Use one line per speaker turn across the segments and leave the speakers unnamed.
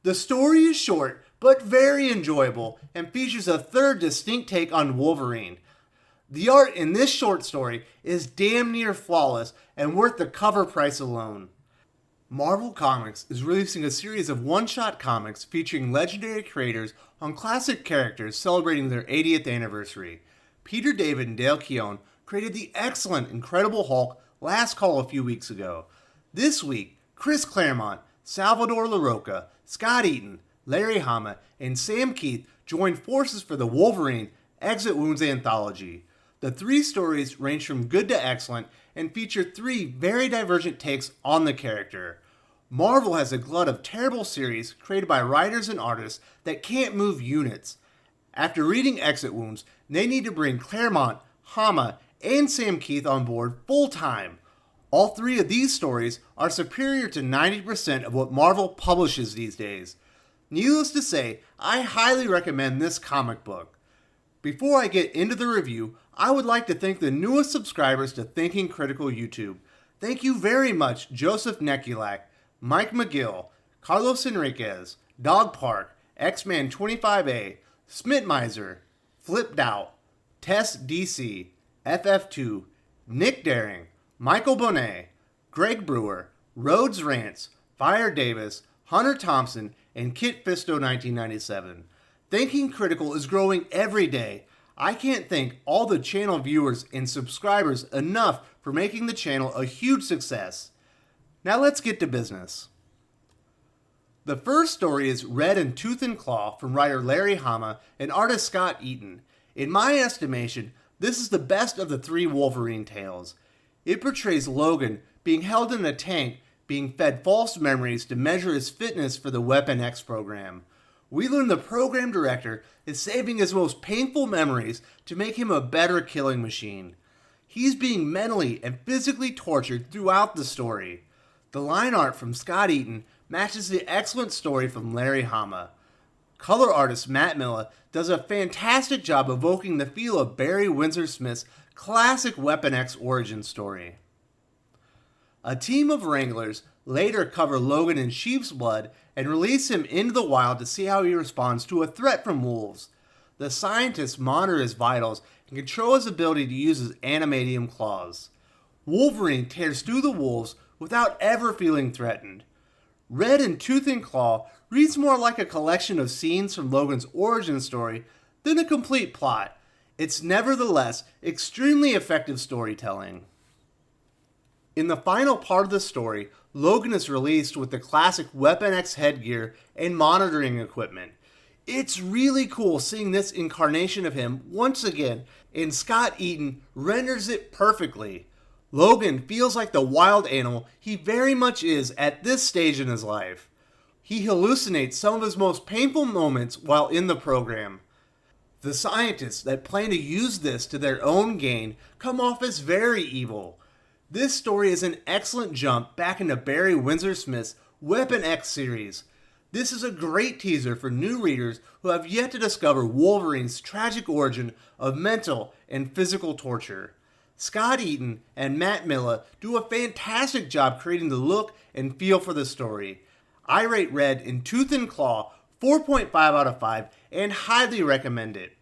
The story is short, but very enjoyable, and features a third distinct take on Wolverine. The art in this short story is damn near flawless and worth the cover price alone. Marvel Comics is releasing a series of one-shot comics featuring legendary creators on classic characters celebrating their 80th anniversary. Peter David and Dale Keown created the excellent Incredible Hulk Last Call a few weeks ago. This week, Chris Claremont, Salavador Larroca, Scot Eaton, Larry Hama, and Sam Keith joined forces for the Wolverine Exit Wounds anthology. The three stories range from good to excellent and feature three very divergent takes on the character. Marvel has a glut of terrible series created by writers and artists that can't move units. After reading Exit Wounds, they need to bring Claremont, Hama, and Sam Keith on board full time. All three of these stories are superior to 90% of what Marvel publishes these days. Needless to say, I highly recommend this comic book. Before I get into the review, I would like to thank the newest subscribers to Thinking Critical YouTube. Thank you very much, Joseph Nekulak, Mike McGill, Carlos Enriquez, Dog Park, X-Man 25A, Smitmiser, Flipped Out, Tess DC, FF2, Nick Daring, Michael Bonet, Greg Brewer, Rhodes Rants, Fire Davis, Hunter Thompson, and Kit Fisto 1997. Thinking Critical is growing every day. I can't thank all the channel viewers and subscribers enough for making the channel a huge success. Now let's get to business. The first story is Red in Tooth and Claw from writer Larry Hama and artist Scot Eaton. In my estimation, this is the best of the three Wolverine tales. It portrays Logan being held in a tank, being fed false memories to measure his fitness for the Weapon X program. We learn the program director is saving his most painful memories to make him a better killing machine. He's being mentally and physically tortured throughout the story. The line art from Scot Eaton matches the excellent story from Larry Hama. Color artist Matt Milla does a fantastic job evoking the feel of Barry Windsor-Smith's classic Weapon X origin story. A team of wranglers later cover Logan in sheep's blood and release him into the wild to see how he responds to a threat from wolves. The scientists monitor his vitals and control his ability to use his animadium claws. Wolverine tears through the wolves without ever feeling threatened. Red in Tooth and Claw reads more like a collection of scenes from Logan's origin story than a complete plot. It's nevertheless extremely effective storytelling. In the final part of the story, Logan is released with the classic Weapon X headgear and monitoring equipment. It's really cool seeing this incarnation of him once again, and Scot Eaton renders it perfectly. Logan feels like the wild animal he very much is at this stage in his life. He hallucinates some of his most painful moments while in the program. The scientists that plan to use this to their own gain come off as very evil. This story is an excellent jump back into Barry Windsor-Smith's Weapon X series. This is a great teaser for new readers who have yet to discover Wolverine's tragic origin of mental and physical torture. Scot Eaton and Matt Milla do a fantastic job creating the look and feel for the story. I rate Red in Tooth and Claw 4.5 out of 5 and highly recommend it.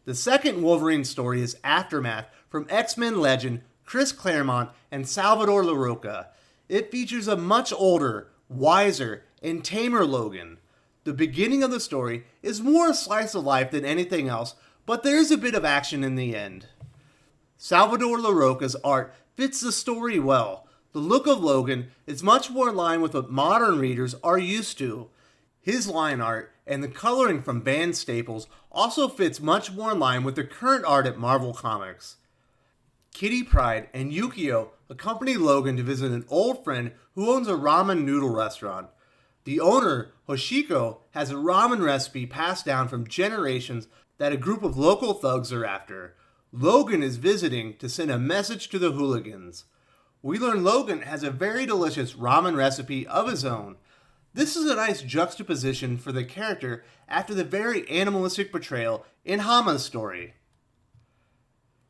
The second Wolverine story is Aftermath from X-Men legend Chris Claremont and Salavador Larroca. It features a much older, wiser, and tamer Logan. The beginning of the story is more a slice of life than anything else, but there is a bit of action in the end. Salavador Larroca's art fits the story well. The look of Logan is much more in line with what modern readers are used to. His line art and the coloring from band staples also fits much more in line with the current art at Marvel Comics. Kitty Pryde and Yukio accompany Logan to visit an old friend who owns a ramen noodle restaurant. The owner, Hoshiko, has a ramen recipe passed down from generations that a group of local thugs are after. Logan is visiting to send a message to the hooligans. We learn Logan has a very delicious ramen recipe of his own. This is a nice juxtaposition for the character after the very animalistic portrayal in Hama's story.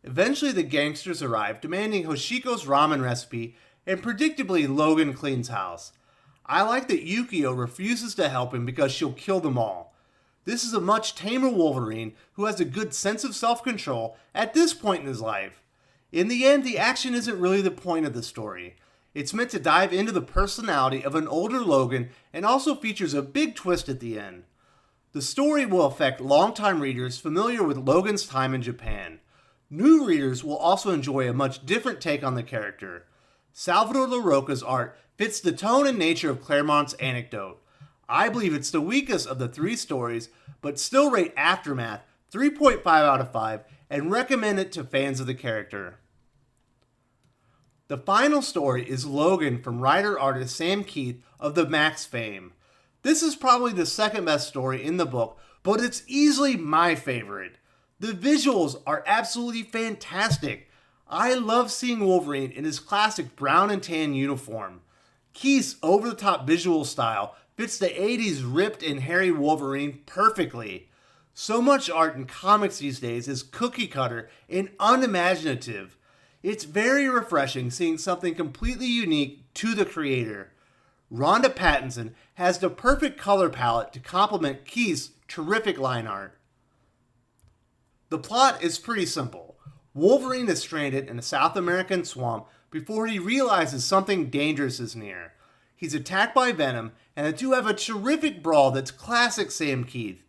Eventually the gangsters arrive demanding Hoshiko's ramen recipe, and predictably Logan cleans house. I like that Yukio refuses to help him because she'll kill them all. This is a much tamer Wolverine who has a good sense of self-control at this point in his life. In the end, the action isn't really the point of the story. It's meant to dive into the personality of an older Logan and also features a big twist at the end. The story will affect longtime readers familiar with Logan's time in Japan. New readers will also enjoy a much different take on the character. Salavador Larroca's art fits the tone and nature of Claremont's anecdote. I believe it's the weakest of the three stories, but still rate Aftermath 3.5 out of 5 and recommend it to fans of the character. The final story is Logan from writer-artist Sam Keith of the Max fame. This is probably the second best story in the book, but it's easily my favorite. The visuals are absolutely fantastic. I love seeing Wolverine in his classic brown and tan uniform. Keith's over-the-top visual style fits the 80s ripped and hairy Wolverine perfectly. So much art in comics these days is cookie cutter and unimaginative. It's very refreshing seeing something completely unique to the creator. Rhonda Pattinson has the perfect color palette to complement Keith's terrific line art. The plot is pretty simple. Wolverine is stranded in a South American swamp before he realizes something dangerous is near. He's attacked by Venom, and the two have a terrific brawl that's classic Sam Keith.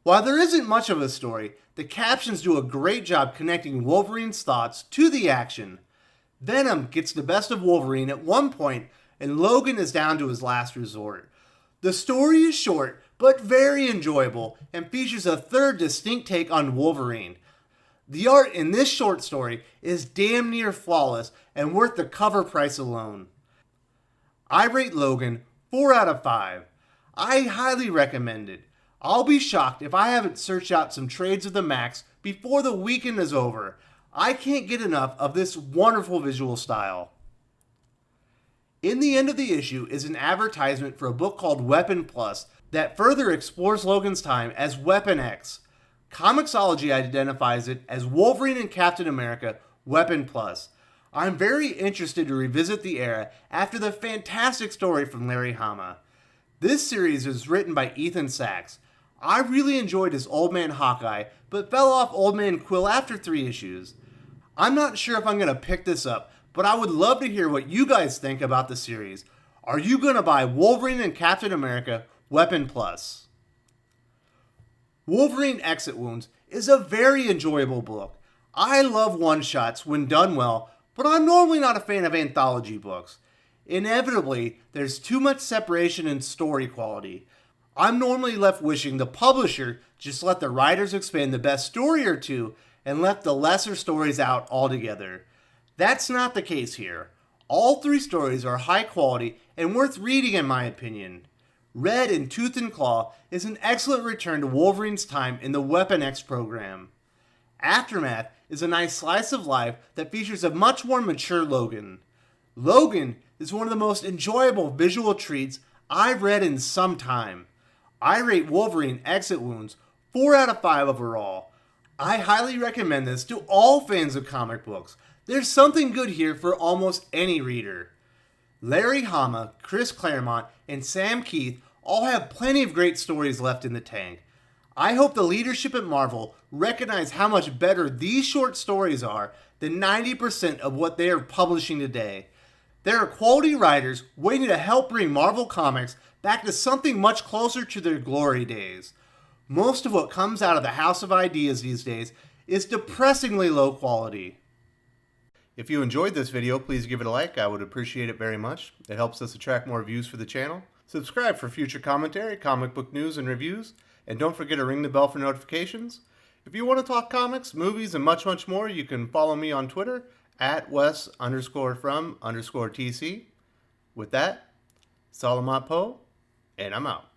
While there isn't much of a story, the captions do a great job connecting Wolverine's thoughts to the action. Venom gets the best of Wolverine at one point, and Logan is down to his last resort. The story is short, but very enjoyable, and features a third distinct take on Wolverine. The art in this short story is damn near flawless and worth the cover price alone. I rate Logan 4 out of 5. I highly recommend it. I'll be shocked if I haven't searched out some trades of the Max before the weekend is over. I can't get enough of this wonderful visual style. In the end of the issue is an advertisement for a book called Weapon Plus that further explores Logan's time as Weapon X. Comixology identifies it as Wolverine and Captain America Weapon Plus. I'm very interested to revisit the era after the fantastic story from Larry Hama. This series is written by Ethan Sachs. I really enjoyed his Old Man Hawkeye, but fell off Old Man Quill after 3 issues. I'm not sure if I'm going to pick this up, but I would love to hear what you guys think about the series. Are you going to buy Wolverine and Captain America Weapon Plus? Wolverine Exit Wounds is a very enjoyable book. I love one-shots when done well, but I'm normally not a fan of anthology books. Inevitably, there's too much separation in story quality. I'm normally left wishing the publisher just let the writers expand the best story or two and left the lesser stories out altogether. That's not the case here. All 3 stories are high quality and worth reading in my opinion. Red in Tooth and Claw is an excellent return to Wolverine's time in the Weapon X program. Aftermath is a nice slice of life that features a much more mature Logan. Logan is one of the most enjoyable visual treats I've read in some time. I rate Wolverine Exit Wounds 4 out of 5 overall. I highly recommend this to all fans of comic books. There's something good here for almost any reader. Larry Hama, Chris Claremont, and Sam Keith all have plenty of great stories left in the tank. I hope the leadership at Marvel recognize how much better these short stories are than 90% of what they are publishing today. There are quality writers waiting to help bring Marvel Comics back to something much closer to their glory days. Most of what comes out of the House of Ideas these days is depressingly low quality. If you enjoyed this video, please give it a like. I would appreciate it very much. It helps us attract more views for the channel. Subscribe for future commentary, comic book news, and reviews. And don't forget to ring the bell for notifications. If you want to talk comics, movies, and much, much more, you can follow me on Twitter at Wes_from_TC. With that, Salamat Po, and I'm out.